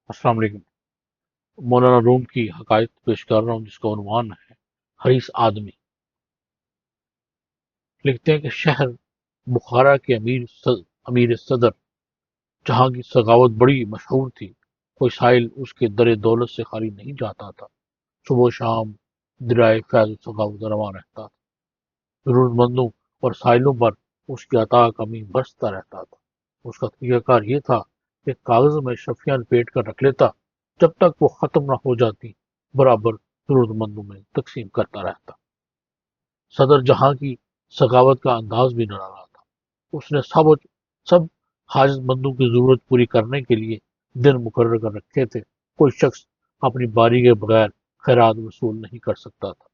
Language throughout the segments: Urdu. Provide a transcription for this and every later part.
السلام علیکم۔ مولانا روم کی حقائق پیش کر رہا ہوں جس کا عنوان ہے حریص آدمی۔ لکھتے ہیں کہ شہر بخارا کے امیر صدر جہاں کی سخاوت بڑی مشہور تھی، کوئی سائل اس کے در دولت سے خالی نہیں جاتا تھا۔ صبح و شام درائے فیض و سخاوت رواں رہتا تھا، ضرورت مندوں اور سائلوں پر اس کی عطا کمی برستا رہتا تھا۔ اس کا طریقہ کار یہ تھا کہ کاغذ میں شفیاں لپیٹ کر رکھ لیتا، جب تک وہ ختم نہ ہو جاتی برابر ضرورت مندوں میں تقسیم کرتا رہتا۔ صدر جہاں کی سخاوت کا انداز بھی نرالا تھا۔ اس نے سب حاجت مندوں کی ضرورت پوری کرنے کے لیے دن مقرر کر رکھے تھے۔ کوئی شخص اپنی باری کے بغیر خیرات وصول نہیں کر سکتا تھا۔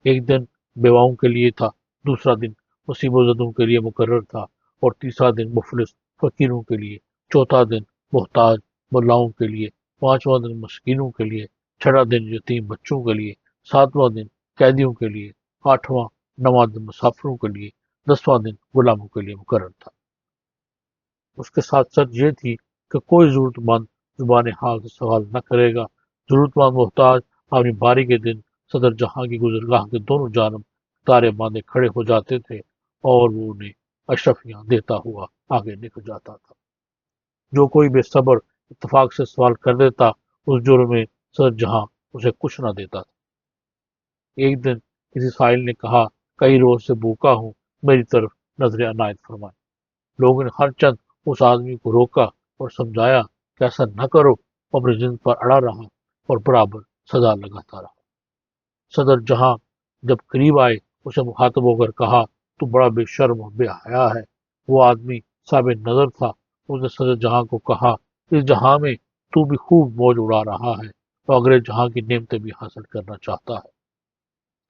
ایک دن بیواؤں کے لیے تھا، دوسرا دن مصیبت زدوں کے لیے مقرر تھا، اور تیسرا دن مفلس فقیروں کے لیے، چوتھا دن محتاج ملاؤں کے لیے، پانچواں دن مسکینوں کے لیے، چھٹا دن یتیم بچوں کے لیے، ساتواں دن قیدیوں کے لیے، آٹھواں نواں دن مسافروں کے لیے، دسواں دن غلاموں کے لیے مقرر تھا۔ اس کے ساتھ ساتھ یہ تھی کہ کوئی ضرورت مند زبان حال سے سوال نہ کرے گا۔ ضرورت مند محتاج اپنی باری کے دن صدر جہاں کی گزرگاہ کے دونوں جانب تارے باندھے کھڑے ہو جاتے تھے، اور وہ انہیں اشرفیاں دیتا ہوا آگے نکل جاتا تھا۔ جو کوئی بے صبر اتفاق سے سوال کر دیتا، اس جرم میں صدر جہاں اسے کچھ نہ دیتا تھا۔ ایک دن کسی سائل نے کہا، کئی روز سے بھوکا ہوں، میری طرف نظر عنایت فرمائیں۔ لوگوں نے ہر چند اس آدمی کو روکا اور سمجھایا کہ ایسا نہ کرو، اپنی جن پر اڑا رہا اور برابر سزا لگاتا رہا۔ صدر جہاں جب قریب آئے، اسے مخاطب ہو کر کہا، تو بڑا بے شرم اور بے حیا ہے۔ وہ آدمی صاحب نظر تھا۔ اس نے صدر جہاں کو کہا، اس جہاں میں تو بھی خوب موج اڑا رہا ہے، اور اگلے جہاں کی نعمتیں بھی حاصل کرنا چاہتا ہے۔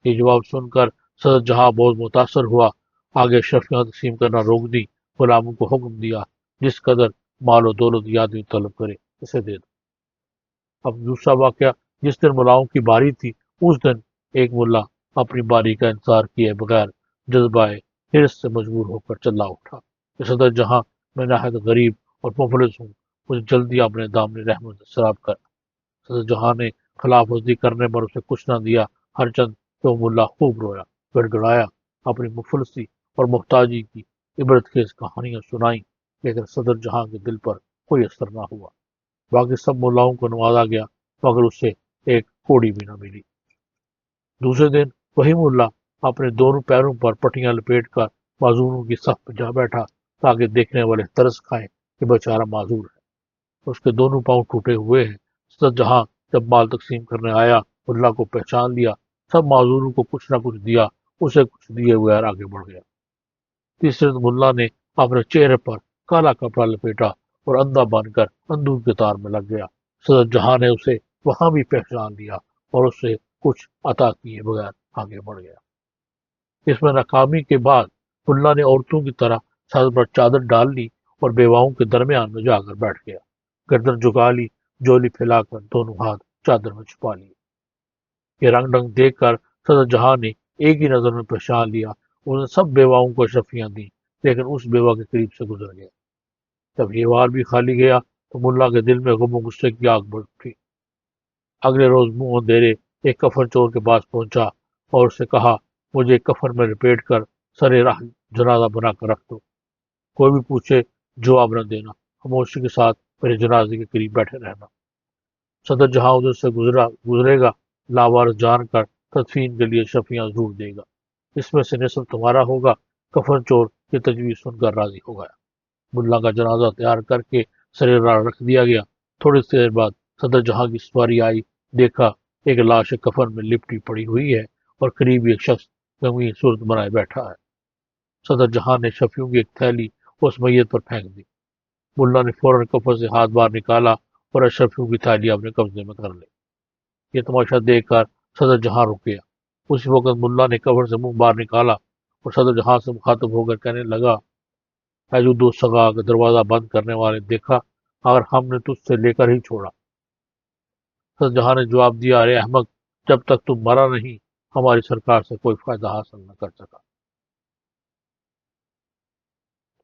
یہ جواب سن کر صدر جہاں بہت متاثر ہوا، آگے اشرفیاں تقسیم کرنا روک دی، غلاموں کو حکم دیا، جس قدر مال و دولت یہ آدمی طلب کرے اسے دے دو۔ اب دوسرا واقعہ، جس دن ملاؤں کی باری تھی، اس دن ایک ملا اپنی باری کا انتظار کیے بغیر جذبہ حرص سے مجبور ہو کر چلا اٹھا کہ صدر جہاں، میں نہایت غریب اور مفلس ہوں، مجھے جلدی اپنے دامن رحمت سے سراب کر۔ صدر جہاں نے خلاف ورزی کرنے پر اسے کچھ نہ دیا۔ ہر چند تو ملا خوب رویا، گڑ گڑایا، اپنی مفلسی اور محتاجی کی عبرت خیز کہانیاں سنائیں، لیکن صدر جہاں کے دل پر کوئی اثر نہ ہوا۔ باقی سب ملاؤں کو نوازا گیا، مگر اسے ایک کوڑی بھی نہ ملی۔ دوسرے دن وہی ملا اپنے دونوں پیروں پر پٹیاں لپیٹ کر معذوروں کی صف پہ جا بیٹھا، تاکہ دیکھنے والے ترس کھائیں کہ بیچارہ معذور ہے، اس کے دونوں پاؤں ٹوٹے ہوئے ہیں۔ صدر جہاں جب مال تقسیم کرنے آیا، ملا کو پہچان لیا، سب معذوروں کو کچھ نہ کچھ دیا، اسے کچھ دیے بغیر آگے بڑھ گیا۔ تیسرے دن ملا نے اپنے چہرے پر کالا کپڑا لپیٹا اور اندھا بن کر اندھور کے تار میں لگ گیا۔ صدر جہاں نے اسے وہاں بھی پہچان لیا اور اس سے کچھ عطا کیے بغیر آگے بڑھ گیا۔ اس میں ناکامی کے بعد ملا نے عورتوں کی طرح سر پر چادر ڈال لی اور بیواؤں کے درمیان میں جا کر بیٹھ گیا، گردن جھکا لی، جولی پھیلا کر دونوں ہاتھ چادر میں چھپا لیے۔ یہ رنگ ڈنگ دیکھ کر صدر جہاں نے ایک ہی نظر میں پہچان لیا۔ اس نے سب بیواؤں کو اشرفیاں دیں، لیکن اس بیوہ کے قریب سے گزر گیا۔ جب یہ وار بھی خالی گیا تو ملا کے دل میں غم و غصے کی آگ بڑھ اٹھی۔ اگلے روز منہ اندھیرے ایک کفن چور کے پاس پہنچا اور اس سے کہا، مجھے ایک کفن میں لپیٹ کر سرے راہ جنازہ بنا کر رکھ دو، کوئی بھی پوچھے جواب نہ دینا، خاموشی کے ساتھ میرے جنازے کے قریب بیٹھے رہنا۔ صدر جہاں ادھر سے گزرے گا، لاوارث جان کر تدفین کے لیے شفیاں ضرور دے گا، اس میں سے نصف تمہارا ہوگا۔ کفن چور یہ تجویز سن کر راضی ہو گیا۔ ملا کا جنازہ تیار کر کے سرے راہ رکھ دیا گیا۔ تھوڑی دیر بعد صدر جہاں کی سواری آئی، دیکھا ایک لاش کفن میں لپٹی پڑی ہوئی ہے اور قریب ایک شخص غمگین صورت بنائے بیٹھا ہے۔ صدر جہاں نے شفیوں کی ایک تھیلی اس میت پر پھینک دی۔ ملا نے فوراً کفن سے ہاتھ باہر نکالا اور اشرفیوں کی تھیلی اپنے قبضے میں کر لی۔ یہ تماشا دیکھ کر صدر جہاں رک گیا۔ اسی وقت ملا نے کفن سے منہ باہر نکالا اور صدر جہاں سے مخاطب ہو کر کہنے لگا، اے جو دو سگا کا دروازہ بند کرنے والے، دیکھا اگر ہم نے تجھ سے لے کر ہی چھوڑا۔ صدر جہاں نے جواب دیا، ارے احمق، جب تک تم مرا نہیں ہماری سرکار سے کوئی فائدہ حاصل نہ کر سکا۔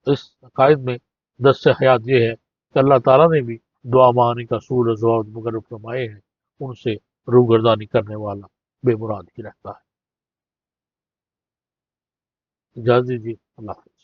اس عقائد میں درس حیات یہ ہے کہ اللہ تعالیٰ نے بھی دعا معنی کا سور ضوابط مقرر فرمائے ہیں، ان سے روگردانی کرنے والا بے مراد ہی رہتا ہے۔ اجازت دیجیے، اللہ حافظ۔